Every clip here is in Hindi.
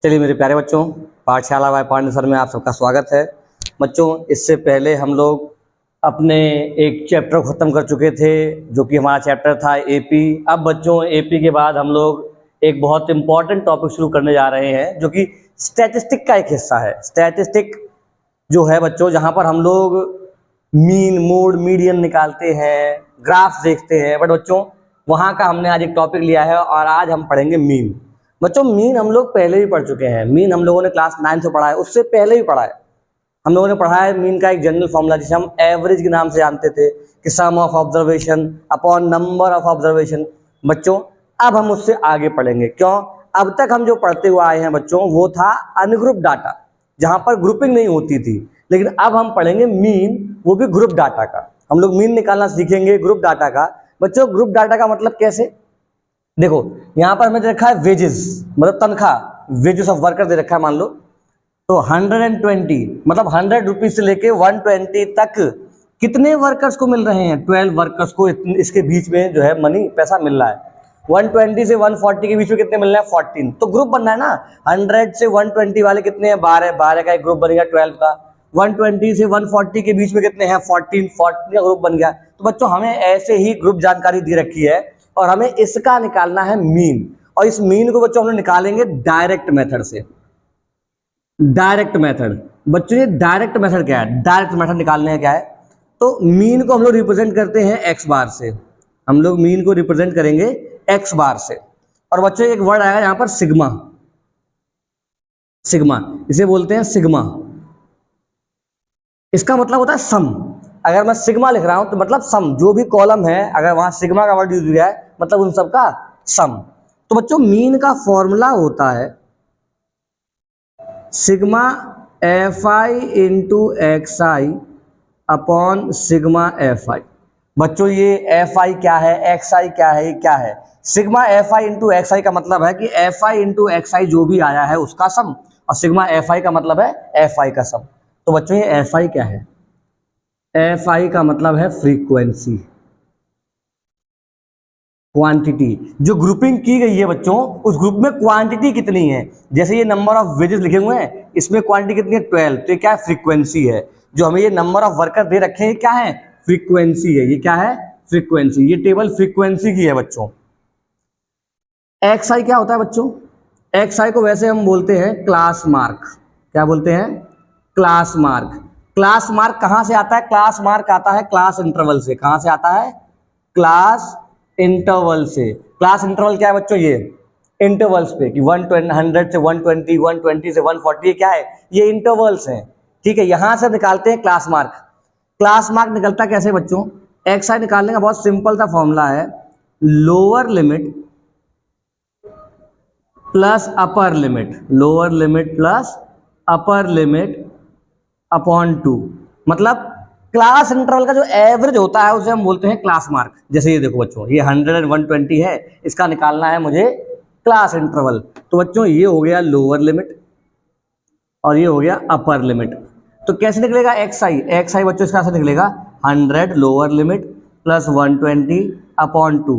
चलिए मेरे प्यारे बच्चों, पाठशाला बाय पांडे सर में आप सबका स्वागत है। बच्चों, इससे पहले हम लोग अपने एक चैप्टर को ख़त्म कर चुके थे जो कि हमारा चैप्टर था एपी। अब बच्चों, एपी के बाद हम लोग एक बहुत इंपॉर्टेंट टॉपिक शुरू करने जा रहे हैं जो कि स्टैटिस्टिक का एक हिस्सा है। स्टैटिस्टिक जो है बच्चों, जहाँ पर हम लोग मीन, मोड, मीडियन निकालते हैं, ग्राफ्स देखते हैं। बट बच्चों, वहाँ का हमने आज एक टॉपिक लिया है और आज हम पढ़ेंगे मीन। बच्चों, मीन हम लोग पहले भी पढ़ चुके हैं। मीन हम लोगों ने क्लास 9 से पढ़ा है, उससे पहले भी पढ़ा है। हम लोगों ने पढ़ा है मीन का एक जनरल फॉर्मूला जिसे हम एवरेज के नाम से जानते थे कि sum of observation upon number of observation. बच्चों, अब हम उससे आगे पढ़ेंगे। क्यों? अब तक हम जो पढ़ते हुए आए हैं बच्चों, वो था अनग्रुप डाटा, जहाँ पर ग्रुपिंग नहीं होती थी। लेकिन अब हम पढ़ेंगे मीन, वो भी ग्रुप डाटा का। हम लोग मीन निकालना सीखेंगे ग्रुप डाटा का। बच्चों, ग्रुप डाटा का मतलब कैसे? देखो, यहाँ पर हमें दे रखा है वेजेस, मतलब तनख्वाह, वेजेस ऑफ वर्कर दे रखा है। मान लो तो 120 मतलब 100 रुपीज से लेके 120 तक कितने वर्कर्स को मिल रहे हैं? 12 वर्कर्स को इसके बीच में जो है मनी, पैसा मिल रहा है। 120 से 140 के बीच में कितने मिल रहे हैं? 14। तो ग्रुप बनना है ना। 100 से 120 वाले कितने हैं? 12 का एक ग्रुप बन गया 12 का। 120 से 140 के बीच में कितने हैं? 14 का ग्रुप बन गया। तो बच्चों, हमें ऐसे ही ग्रुप जानकारी दी रखी है और हमें इसका निकालना है मीन। और इस मीन को बच्चों हम लोग निकालेंगे डायरेक्ट मेथड से। डायरेक्ट मेथड बच्चों, ये डायरेक्ट मेथड क्या है? डायरेक्ट मेथड निकालने का क्या है? तो मीन को हम लोग रिप्रेजेंट करते हैं एक्स बार से। हम लोग मीन को रिप्रेजेंट करेंगे एक्स बार से। और बच्चों, एक वर्ड आएगा यहाँ पर सिग्मा। सिग्मा, इसे बोलते हैं सिग्मा। इसका मतलब होता है सम। अगर मैं सिग्मा लिख रहा हूं तो मतलब सम, जो भी कॉलम है अगर वहां सिग्मा का वर्ड यूज हुआ है मतलब उन सबका सम। तो बच्चों, मीन का फॉर्मूला होता है sigma F I into x i upon sigma F I. बच्चों, ये एफ आई क्या है, एक्स आई क्या है, ये क्या है? Sigma F I into x i का मतलब है कि f I into x i जो भी आया है उसका सम, और सिग्मा एफ आई का मतलब है एफ आई का सम। तो बच्चों, ये एफ आई क्या है? एफ आई का मतलब है फ्रीक्वेंसी, क्वांटिटी। जो ग्रुपिंग की गई है बच्चों, उस ग्रुप में क्वांटिटी कितनी है? जैसे ये नंबर ऑफ वेजेस लिखे हुए हैं, इसमें क्वांटिटी कितनी है? 12। तो ये क्या है? फ्रीक्वेंसी है। जो हमें ये नंबर ऑफ वर्कर दे रखे हैं, क्या है? फ्रीक्वेंसी है। ये क्या है? फ्रीक्वेंसी। ये टेबल फ्रीक्वेंसी की है बच्चों। एक्स आई क्या होता है बच्चों? एक्स आई को वैसे हम बोलते हैं क्लास मार्क। क्या बोलते हैं? Class mark. क्लास मार्क कहां से आता है? क्लास मार्क आता है क्लास इंटरवल से। कहां से आता है? क्लास इंटरवल से। क्लास इंटरवल क्या है बच्चों? ये इंटरवल्स पे कि 100 से 120, 120 से 140, ये क्या है? ये इंटरवल्स हैं। ठीक है, यहां से निकालते हैं क्लास मार्क। क्लास मार्क निकलता कैसे बच्चों? एक्स आई निकालने का बहुत सिंपल सा फॉर्मूला है, lower limit plus upper limit, lower limit plus upper limit upon 2। मतलब क्लास इंटरवल का जो एवरेज होता है उसे हम बोलते हैं क्लास मार्क। जैसे ये देखो बच्चों, ये 100 और 120 है, इसका निकालना है मुझे क्लास इंटरवल। तो बच्चों, ये हो गया लोअर लिमिट और ये हो गया अपर लिमिट। तो कैसे निकलेगा एक्स आई? एक्स आई बच्चों इसका से निकलेगा 100 lower limit plus 120 upon 2।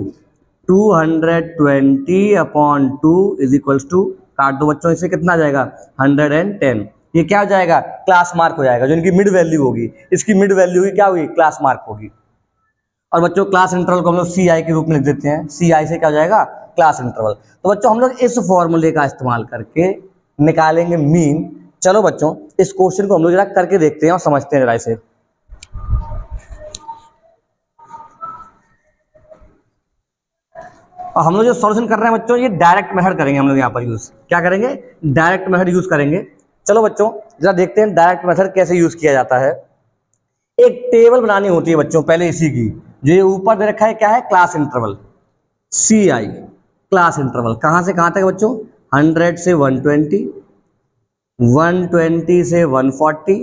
220 upon 2 is equals to, काट दो बच्चों, इससे कितना आ जाएगा? 110। ये क्या हो जाएगा? क्लास मार्क हो जाएगा, जो इनकी मिड वैल्यू होगी। इसकी मिड वैल्यू की क्या होगी? क्लास मार्क होगी। और बच्चों, क्लास इंटरवल को हम लोग सी आई के रूप में लिख देते हैं। सी आई से क्या हो जाएगा? Class interval. तो बच्चों, हम लोग इस फॉर्मूले का इस्तेमाल करके निकालेंगे मीन। चलो बच्चों, इस क्वेश्चन को हम लोग जरा करके देखते हैं और समझते हैं जरा इसे। और हम लोग जो सॉल्यूशन कर रहे हैं बच्चों, ये डायरेक्ट मेथड करेंगे हम लोग यहाँ पर यूज। क्या करेंगे? डायरेक्ट मेथड यूज करेंगे। चलो बच्चों, जरा देखते हैं डायरेक्ट मेथड कैसे यूज किया जाता है। एक टेबल बनानी होती है बच्चों पहले इसी की। जो ये ऊपर दे रखा है क्या है? क्लास इंटरवल, सी आई। क्लास इंटरवल कहाँ से कहाँ तक है बच्चों? 100 से 120, 120 से 140,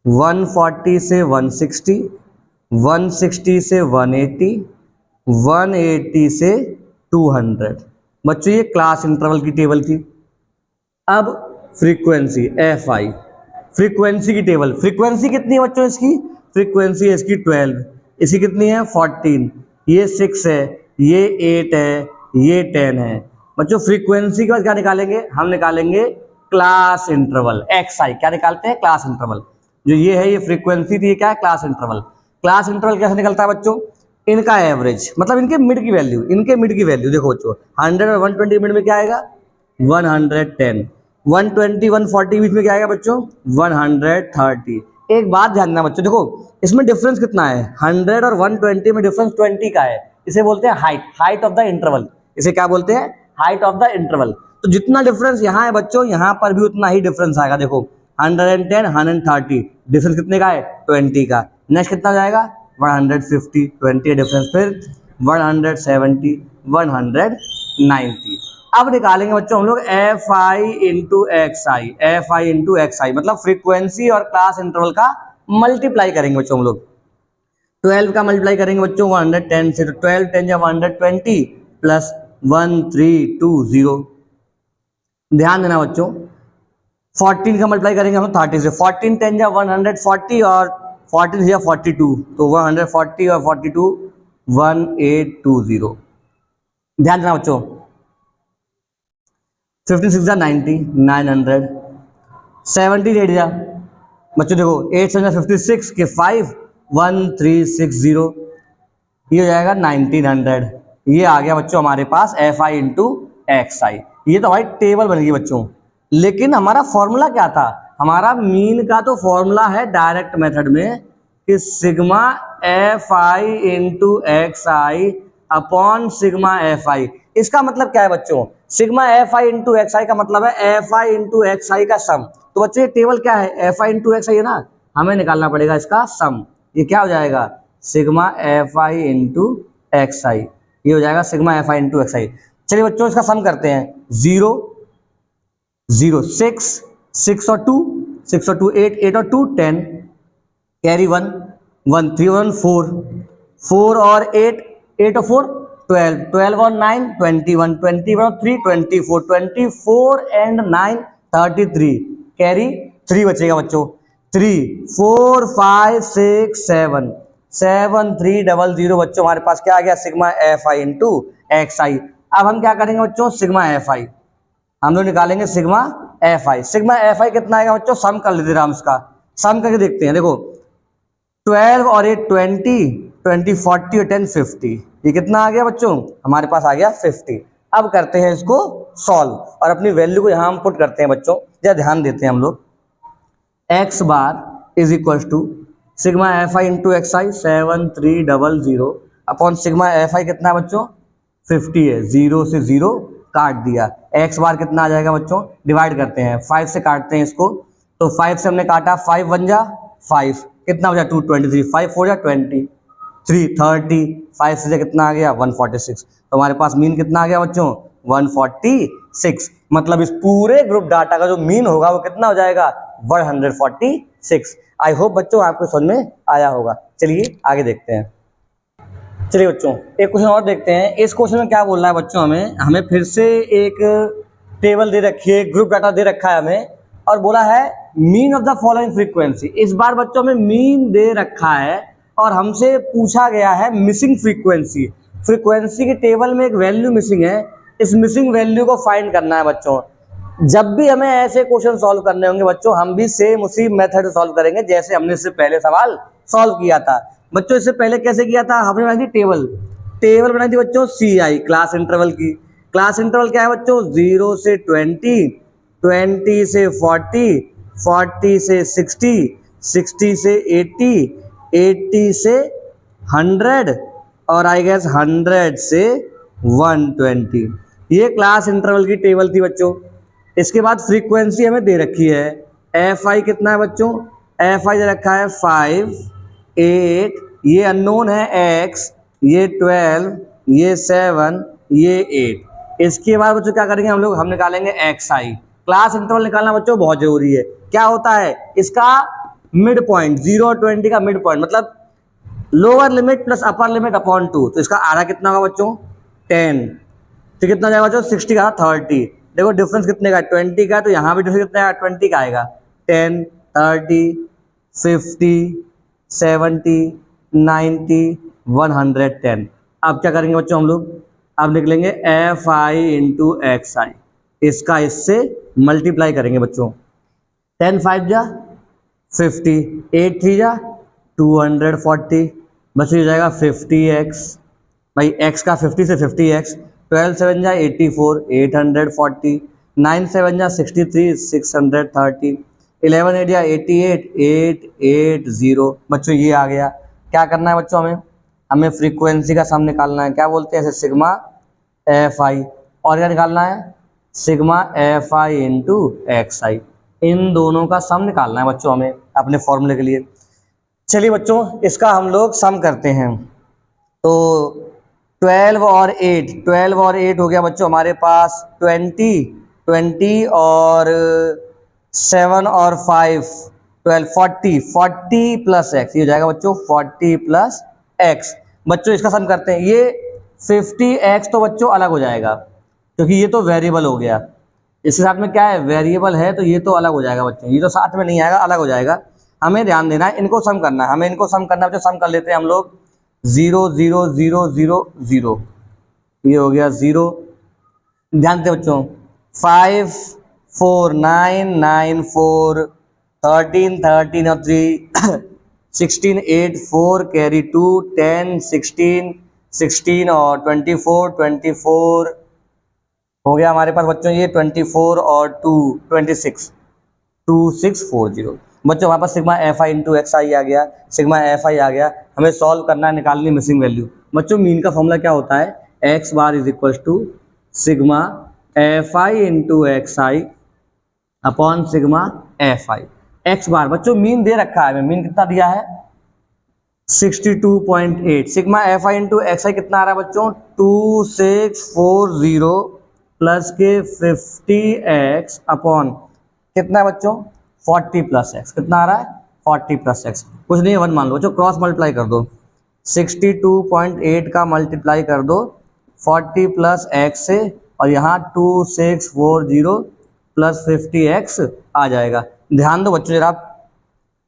140 से 160, 160 से 180, 180 से 200। बच्चों, ये क्लास इंटरवल की टेबल थी। अब फ्रीक्वेंसी एफ आई, फ्रीक्वेंसी की टेबल। फ्रीक्वेंसी कितनी है बच्चों इसकी? फ्रीक्वेंसी है इसकी 12। इसकी कितनी है? 14। ये 6 है, ये 8 है, ये 10 है। बच्चों फ्रीक्वेंसी के बाद क्या निकालेंगे, हम निकालेंगे क्लास इंटरवल एक्स आई। क्या निकालते हैं, क्लास इंटरवल। जो ये है ये फ्रीक्वेंसी थी, ये क्या है, क्लास इंटरवल। क्लास इंटरवल कैसे निकलता है बच्चों, इनका एवरेज, मतलब इनके मिड की वैल्यू, इनके मिड की वैल्यू देखो बच्चों 100 और 120 मिड में क्या आएगा 110, 120 140 बीच में क्या आएगा बच्चों 130। एक बात ध्यान देना बच्चों, देखो इसमें डिफरेंस कितना है, 100 और 120 में डिफरेंस 20 का है। इसे बोलते हैं height, height of the interval. इसे क्या बोलते हैं, हाइट ऑफ द इंटरवल। तो जितना डिफरेंस यहाँ है बच्चों, यहाँ पर भी उतना ही डिफरेंस आएगा। देखो 110 130 डिफरेंस कितने का है 20 का। नेक्स्ट कितना हो जाएगा 150, 20 डिफरेंस, फिर 170 190। अब निकालेंगे बच्चों हम लोग f I into x i, f I into x i मतलब फ्रीक्वेंसी और क्लास इंटरवल का मल्टीप्लाई करेंगे बच्चों हम लोग। 12 का मल्टीप्लाई करेंगे बच्चों 110 से, तो 12 10 या 120 प्लस 1320। ध्यान देना बच्चों 14 का मल्टीप्लाई करेंगे हम 30 से, 14 10 या 140 और 14 या 42, तो 140 और 42 1820। ध्यान देना बच्चों 15 6 जा 90 900, 17 8 जा बच्चों देखो 8 7 56 के 5 1360, ये हो जाएगा 1900। ये आ गया बच्चों हमारे पास F I into x i. ये तो भाई टेबल बन गई बच्चों, लेकिन हमारा फॉर्मूला क्या था, हमारा मीन का तो फॉर्मूला है डायरेक्ट मेथड में कि sigma F I into x i upon sigma F i. इसका मतलब क्या है बच्चों, sigma F I into x i का मतलब है f I into x i का सम। तो बच्चों ये टेबल क्या है, f I into x i है ना, हमें निकालना पड़ेगा इसका सम। ये क्या हो जाएगा sigma F I into x i, ये हो जाएगा sigma F I into x i. चलिए बच्चों इसका सम करते हैं, 0 0 6 6 और 2 6 और 2 8 8 और 2 10, कैरी 1 1 3 और 4 4 और 8 8 और 4 12 12 और 9 21 21 और 3 24 24 एंड 9 33, कैरी 3 बचेगा बच्चों, 3 4 5 6 7 7 3 00 बच्चों हमारे पास क्या आ गया sigma F I into x i. अब हम क्या करेंगे बच्चों सिग्मा एफ आई, हम लोग निकालेंगे sigma F I. Sigma F I कितना आएगा बच्चों, सम कर लेते हैं, इसका सम करके देखते हैं। देखो 12 और 8 20 20 40 और 10 50, ये कितना आ गया बच्चों, हमारे पास आ गया 50। अब करते हैं इसको सॉल्व और अपनी वैल्यू को यहाँ हम पुट करते हैं बच्चों, जरा ध्यान देते हैं हम लोग। X bar is equal to sigma F I into x I 7300 upon sigma F I कितना है बच्चों 50 है, 0 से 0 काट दिया। एक्स बार कितना आ जाएगा बच्चों, डिवाइड करते हैं 5 से काटते हैं इसको, तो 5 से हमने काटा 5 1 जा 5, कितना हो जाए 2 23, 5 4 जा 20 3 30, 5 से कितना आ गया 146। तो हमारे पास मीन कितना आ गया बच्चों 146। मतलब इस पूरे ग्रुप डाटा का जो मीन होगा वो कितना हो जाएगा 146। आई होप बच्चों आपको समझ में आया होगा। चलिए आगे देखते हैं। चलिए बच्चों एक क्वेश्चन और देखते हैं। इस क्वेश्चन में क्या बोल रहा है बच्चों, हमें फिर से एक टेबल दे रखी है, ग्रुप डाटा दे रखा है हमें, और बोला है mean of the following frequency. इस बार बच्चों हमें मीन दे रखा है और हमसे पूछा गया है मिसिंग फ्रीक्वेंसी। फ्रीक्वेंसी की टेबल में एक वैल्यू मिसिंग है, इस मिसिंग वैल्यू को फाइंड करना है बच्चों। जब भी हमें ऐसे क्वेश्चन सॉल्व करने होंगे बच्चों, हम भी सेम उसी मेथड से सॉल्व करेंगे जैसे हमने इससे पहले सवाल सॉल्व किया था। बच्चों इससे पहले कैसे किया था, हमने बनाई थी टेबल बनाई थी बच्चों सी आई क्लास इंटरवल की। क्लास इंटरवल क्या है बच्चों 0 से 20, 20 से 40, 40 से 60, 60 से 80, 80 से 100 और आई गेस 100 से 120। ये क्लास इंटरवल की टेबल थी बच्चों। इसके बाद फ्रीक्वेंसी हमें दे रखी है, एफ आई कितना है बच्चों, एफ आई दे रखा है 5 8, ये अननोन है x, ये 12, ये 7, ये 8। इसके बाद बच्चों क्या करेंगे हम लोग, हम निकालेंगे एक्स आई। क्लास इंटरवल निकालना बच्चों बहुत जरूरी है। क्या होता है इसका मिड पॉइंट 0 और 20 का मिड पॉइंट, मतलब lower limit plus upper limit upon 2। तो इसका आधा कितना होगा बच्चों 10, तो कितना जाएगा बच्चों 60 का 30। देखो डिफरेंस कितने का 20 का, तो यहाँ भी डिफरेंस कितना 20 का आएगा, 10 30 50 70 90 110। अब क्या करेंगे बच्चों हम लोग अब निकलेंगे एफ आई इंटू एक्स आई, इसका इससे मल्टीप्लाई करेंगे बच्चों। 10 5 जा 50, 8 3 जा 240, बच्चों हो जाएगा 50x, भाई x का 50 से 50x, 12 7 जा 84, 840, 9 7 जा 63, 630, 11 8 जा 88, 880। बच्चों ये आ गया। क्या करना है बच्चों, हमें फ्रीक्वेंसी का सम निकालना है। क्या बोलते हैं, सिग्मा एफ आई, और क्या निकालना है, sigma F I into x i. इन दोनों का सम निकालना है बच्चों हमें अपने फॉर्मूले के लिए। चलिए बच्चों इसका हम लोग सम करते हैं। तो 12 और 8 हो गया बच्चों हमारे पास 20 और 7 और 5 12 40 प्लस एक्स, ये हो जाएगा बच्चों 40 प्लस एक्स। बच्चों इसका सम करते हैं। ये 50x तो बच्चों अलग हो जाएगा क्योंकि ये तो वेरिएबल हो गया, इसके साथ में क्या है, वेरिएबल है, तो ये तो अलग हो जाएगा बच्चों, ये तो साथ में नहीं आएगा, अलग हो जाएगा। हमें ध्यान देना है, इनको सम करना है, हमें इनको सम करना है बच्चों। सम कर लेते हैं हम लोग 0 0 0 0 0, ये हो गया 0। ध्यान दें बच्चों, 5 4 9 9 4 13 13 और 3 16 8 4 कैरी 2 10 16 16 और 24 24 हो गया हमारे पास बच्चों ये 24 और 2 26 2640। बच्चों हमारे पास sigma F I into x i आ गया, सिग्मा एफ आई आ गया। हमें सॉल्व करना है, निकालनी मिसिंग वैल्यू। बच्चों मीन का फॉर्मूला क्या होता है, x bar is equal to sigma F I into x i upon sigma F i. X bar बच्चों मीन दे रखा है, मीन कितना दिया है 62.8। Sigma F I into x i कितना आ रहा है बच्चों 2640 प्लस के 50x अपॉन कितना है बच्चों 40 प्लस एक्स। कितना आ रहा है 40 प्लस एक्स, कुछ नहीं है 1 मान लो बच्चों, क्रॉस मल्टीप्लाई कर दो, 62.8 का मल्टीप्लाई कर दो 40 प्लस एक्स से, और यहाँ 2640 प्लस 50x आ जाएगा। ध्यान दो बच्चों जरा,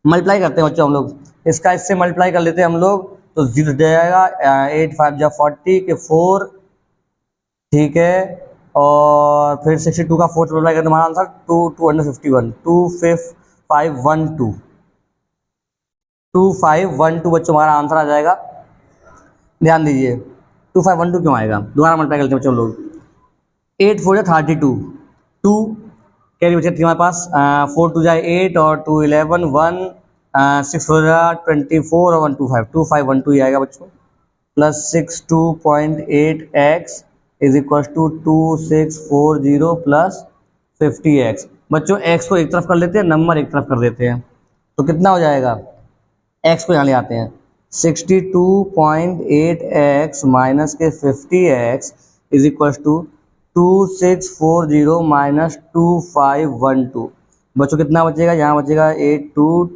मल्टीप्लाई करते हैं बच्चों हम लोग, इसका इससे मल्टीप्लाई कर लेते हैं हम लोग, तो 0 जाएगा 8 5 जा 40 के 4, ठीक है, और फिर 62 का 4 मल्टीप्लाई करते हमारा आंसर 251 2512 बच्चों हमारा आंसर आ जाएगा। ध्यान दीजिए 2512 क्यों आएगा, दोबारा मल्टीप्लाई करते हैं बच्चों हम लोग, 8 4 32 2 कैरी बचे हमारे पास 4 2 जाए 8 और 2 11 1 6 4 24 और 1 2 5 2512 ही आएगा बच्चों, plus 62.8x is equal to 2640 plus 50x। बच्चों x को एक तरफ कर लेते हैं, नंबर एक तरफ कर देते हैं, तो कितना हो जाएगा, x को यहाँ ले आते हैं, 62.8x माइनस के 50x is equal to 2640 minus 2512। बच्चों कितना बचेगा, यहाँ बचेगा 8 2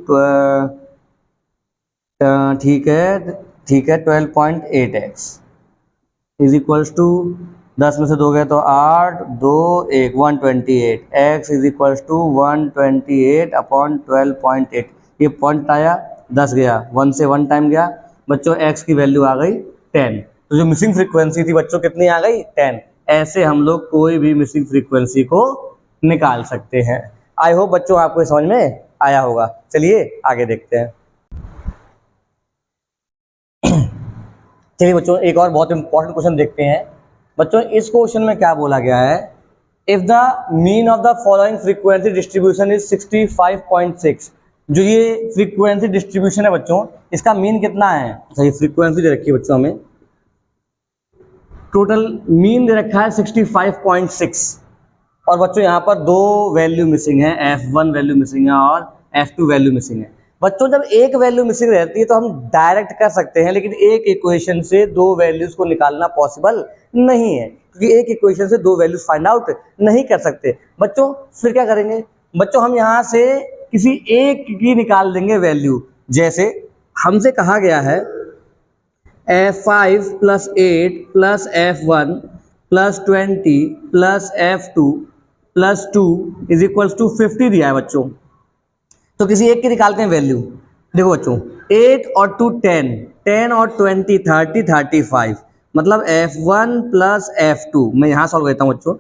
ठीक है 12.8x इज इक्वल्स टू 10 में से 2 गए तो 8 2 1 128 x is equals to 128 upon 12.8। ये पॉइंट आया 10 गया, 1 से 1 टाइम गया बच्चों, x की वैल्यू आ गई 10। तो जो मिसिंग फ्रीक्वेंसी थी बच्चों कितनी आ गई 10। ऐसे हम लोग कोई भी मिसिंग फ्रीक्वेंसी को निकाल सकते हैं। आई होप बच्चों आपको समझ में आया होगा। चलिए आगे देखते हैं। चलिए बच्चों एक और बहुत इंपॉर्टेंट क्वेश्चन देखते हैं। बच्चों इस क्वेश्चन में क्या बोला गया है, if the mean of the following frequency distribution is 65.6। जो ये फ्रीक्वेंसी डिस्ट्रीब्यूशन है बच्चों, इसका मीन कितना है। अच्छा ये फ्रीक्वेंसी दे रखी है बच्चों, हमें टोटल मीन दे रखा है 65.6, और बच्चों यहाँ पर 2 वैल्यू मिसिंग है, f1 वैल्यू मिसिंग है और f2 वैल्यू मिसिंग है। बच्चों जब एक वैल्यू मिसिंग रहती है तो हम डायरेक्ट कर सकते हैं, लेकिन एक इक्वेशन से 2 वैल्यूज को निकालना पॉसिबल नहीं है, क्योंकि एक इक्वेशन से 2 वैल्यूज फाइंड आउट नहीं कर सकते। बच्चों फिर क्या करेंगे, बच्चों हम यहाँ से किसी एक की निकाल देंगे वैल्यू। जैसे हमसे कहा गया है f5 plus 8 plus f1 plus 20 plus f2 plus 2 is equals to 50 दिया है बच्चों, तो किसी एक की निकालते हैं वैल्यू। देखो बच्चों 8 और 2 10 10 और 20 30 35, मतलब F1 प्लस F2, मैं यहाँ सॉल्व करता हूँ बच्चों।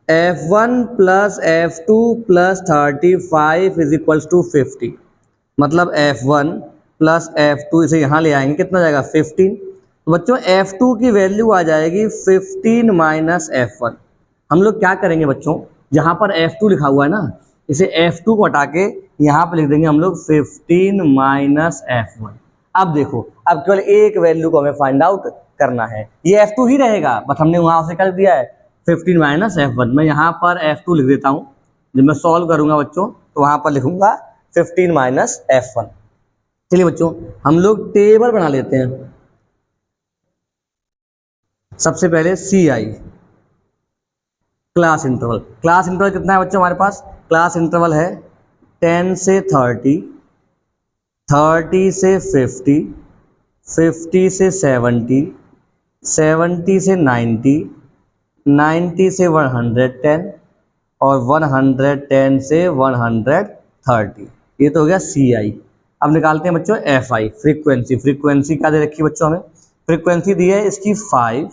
F1 plus F2 plus 35 is equals to 50, मतलब F1 प्लस F2 इसे यहाँ ले आएंगे, कितना जाएगा 15। तो बच्चों F2 की वैल्यू आ जाएगी 15 माइनस F1। हम लोग क्या करेंगे बच्चों, जहाँ पर F2 लिखा हुआ है ना, इसे F2 को हटा के यहाँ पर लिख देंगे हम लोग 15 माइनस F1। अब देखो, अब केवल एक वैल्यू को हमें फाइंड आउट करना है, ये F2 ही रहेगा, बस हमने वहाँ से कर दिया है 15 माइनस F1। मैं यहाँ पर F2 लिख देता हूँ, जब मैं सॉल्व करूँगा बच्चों तो वहाँ पर लिखूंगा 15 माइनस F1। चलिए बच्चों, हम लोग टेबल बना लेते हैं। सबसे पहले CI, class interval. Class interval कितना है बच्चों हमारे पास? क्लास इंटरवल है 10 से 30, 30 से 50, 50 से 70, 70 से 90, 90 से 110 और 110 से 130। ये तो हो गया CI। अब निकालते हैं बच्चों FI, फ्रीक्वेंसी। फ्रीक्वेंसी क्या दे रखी है बच्चों हमें? फ्रीक्वेंसी दी है इसकी 5,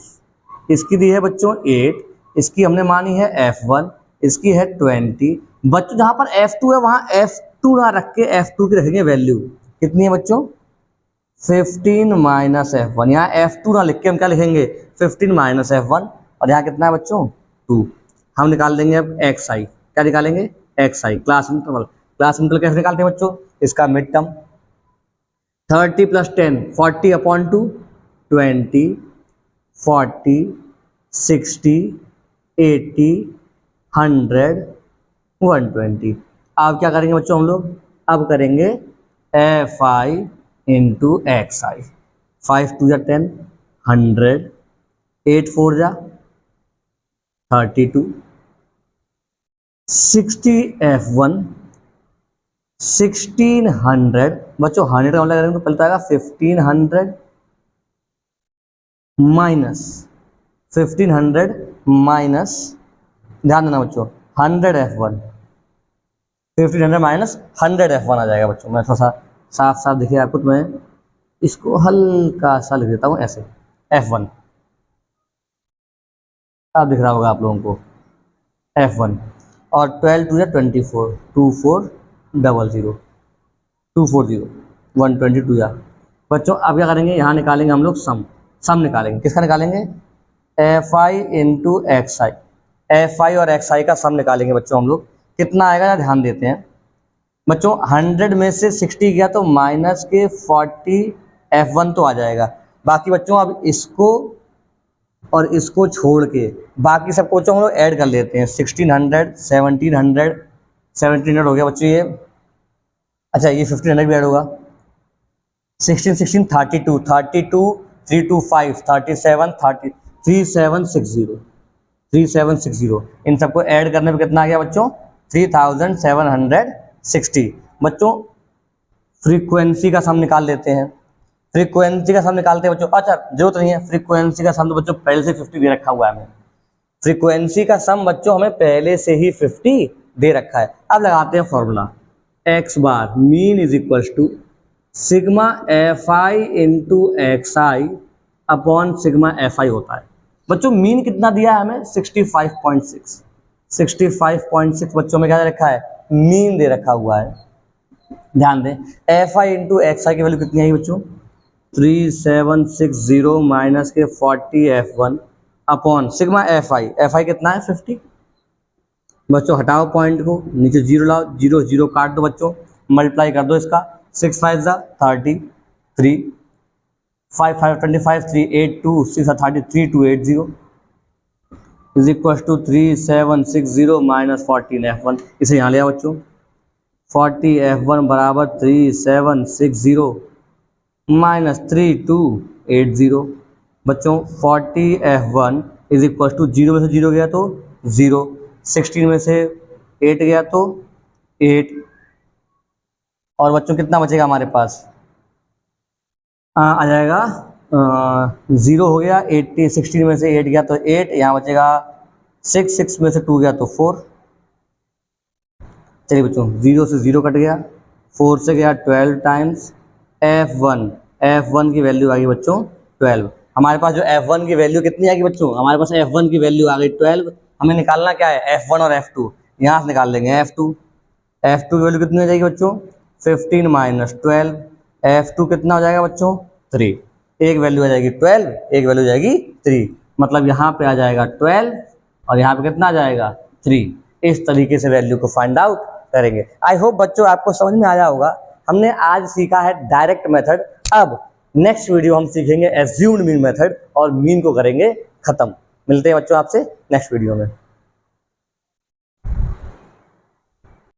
इसकी दी है बच्चों 8, इसकी हमने मानी है F1, इसकी है 20। बच्चों जहाँ पर F2 है वहाँ F2 ना रख के F2 की रखेंगे वैल्यू, कितनी है बच्चों 15 माइनस F1। यहाँ F2 ना लिख के हम क्या लिखेंगे 15 माइनस F1, और यहाँ कितना है बच्चों 2। हम निकाल देंगे अब XI, क्या निकालेंगे XI, class interval. Class interval कैसे निकालते हैं बच्चों? इसका मिड टर्म 30 प्लस 10 40 अपॉन 2, 20 40 60 80 100 120। अब क्या करेंगे बच्चों हम लोग? अब करेंगे FI इंटू XI। 5 2 या 10, 100, 8 4 जा 32, 60 F1 1600। बच्चों 100 का मतलब करेंगे तो पहले तो आएगा 1500 माइनस 1500 माइनस, ध्यान देना बच्चों 100 F1, 1500 माइनस 100 F1 आ जाएगा बच्चों। मैं थोड़ा सा साफ साफ दिखे आपको, तो मैं इसको हल्का सा लिख देता हूँ ऐसे F1, अब दिख रहा होगा आप लोगों को F1। और 12 2 या 24, 2400 240 122 या। बच्चों अब क्या करेंगे, यहाँ निकालेंगे हम लोग सम। सम निकालेंगे, किसका निकालेंगे? FI into XI। FI और XI का सम निकालेंगे बच्चों हम लोग। कितना आएगा ध्यान देते हैं बच्चों। 100 में से 60 गया तो माइनस के 40 F1 तो आ जाएगा। बाकी बच्चों अब इसको और इसको छोड़ के बाकी सबको बच्चों हम लोग ऐड कर लेते हैं। 1600 1700 1700 हो गया बच्चों ये। अच्छा ये 1500 भी ऐड होगा। 16 16 32 32 325 37 30 3760 3760। इन सबको ऐड करने पे कितना आ गया बच्चों 3760। बच्चों फ्रीक्वेंसी का सम निकाल लेते हैं। फ्रीक्वेंसी का सम निकालते हैं बच्चों। अच्छा जरूरत नहीं है, फ्रीक्वेंसी का सम तो बच्चों पहले से 50 दे रखा हुआ है हमें। फ्रीक्वेंसी का सम बच्चों हमें पहले से ही 50 दे रखा है। अब लगाते हैं formula, X bar mean is equal to sigma FI into XI upon sigma FI होता है। बच्चों मीन कितना दिया है हमें 65.6। 65.6 बच्चों में क्या दे रखा है? मीन दे रखा हुआ है। ध्यान दें FI इंटू XI की वैल्यू कितनी आई बच्चों 3760 माइनस के 40 F1 अपॉन सिग्मा FI कितना है 50। बच्चों हटाओ पॉइंट को, नीचे जीरो लाओ, जीरो जीरो काट दो बच्चों, मल्टीप्लाई कर दो इसका। 6 5 33, 5 5 25 3 8 2 6 33 280 is equal to 3760 minus 14 F1। इसे यहाँ ले आओ बच्चों। 40 F1 बराबर 3760 माइनस 3280। बच्चों 40 F1 is equal to zero में से जीरो गया तो जीरो, 16 में से 8 गया तो 8, और बच्चों कितना बचेगा हमारे पास आ जाएगा 0 हो गया 80, 16 में से 8 गया तो 8, यहाँ बचेगा 6, 6 में से 2 गया तो 4। चलिए बच्चों 0 से 0 कट गया, 4 से गया 12 टाइम्स F1 की वैल्यू आ गई बच्चों 12। हमारे पास जो F1 की वैल्यू कितनी आएगी बच्चों, हमारे पास F1 की वैल्यू आ गई 12। हमें निकालना क्या है, F1 और F2, यहाँ से निकाल लेंगे F2 की वैल्यू कितनी हो जाएगी बच्चों, 15 माइनस 12। F2 कितना हो जाएगा बच्चों, 3। एक वैल्यू आ जाएगी 12, एक वैल्यू जाएगी 3, मतलब यहाँ पे आ जाएगा 12 और यहाँ पे कितना आ जाएगा 3। इस तरीके से वैल्यू को फाइंड आउट करेंगे। आई होप बच्चों आपको समझ में आया होगा। हमने आज सीखा है डायरेक्ट मेथड। अब नेक्स्ट वीडियो हम सीखेंगे एज्यूम्ड मीन मेथड और मीन को करेंगे खत्म। मिलते हैं बच्चों आपसे नेक्स्ट वीडियो में।